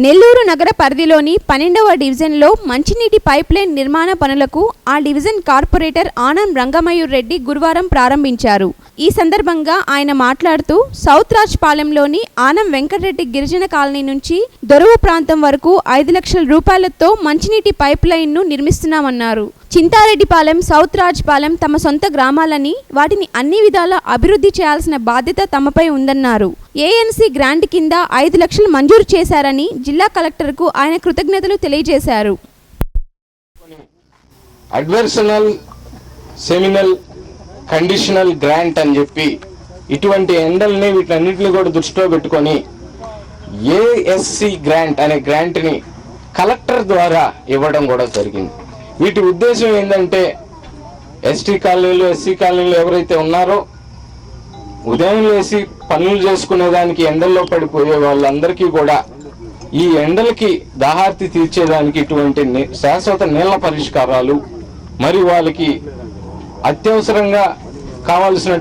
నెల్లూరు నగర పరిధిలోని 12వ డివిజన్లో మంచినీటి పైప్లైన్ నిర్మాణ పనులకు ఆ డివిజన్ కార్పొరేటర్ ఆనం రంగమయూర్ రెడ్డి గురువారం ప్రారంభించారు. ఈ సందర్భంగా ఆయన మాట్లాడుతూ సౌత్ రాజ్ పాలెంలోని ఆనం వెంకటరెడ్డి గిరిజన కాలనీ నుంచి దొరవ ప్రాంతం వరకు 5 లక్షల రూపాయలతో మంచినీటి పైప్లైన్ను నిర్మిస్తున్నామన్నారు. చింతారెడ్డిపాలెం, సౌత్ రాజ్ పాలెం తమ సొంత గ్రామాలని, వాటిని అన్ని విధాలా అభివృద్ధి చేయాల్సిన బాధ్యత తమపై ఉందన్నారు. ఏఎన్సీ గ్రాంట్ కింద 5 లక్షలు మంజూరు చేశారని జిల్లా కలెక్టర్కు ఆయన కృతజ్ఞతలు తెలియజేశారు. అడ్వర్సనల్, సెమినల్, కండిషనల్ గ్రాంట్ అని చెప్పి ఇటువంటి ఎండల్ని వీటన్నిటిని కూడా దృష్టిలో పెట్టుకొని ఏఎస్సి గ్రాంట్ అనే గ్రాంట్ని కలెక్టర్ ద్వారా ఇవ్వడం కూడా జరిగింది. వీటి ఉద్దేశం ఏంటంటే ఎస్టీ కాలనీలు, ఎస్సీ కాలనీలు ఎవరైతే ఉన్నారో ఉదయం వేసి పనులు చేసుకునేదానికి ఎండల్లో పడిపోయే వాళ్ళందరికీ కూడా ఈ ఎండలకి దాహార్తి తీర్చేదానికి ఇటువంటి శాశ్వత నీళ్ల పరిష్కారాలు, మరి వాళ్ళకి అత్యవసరంగా కావాల్సినటువంటి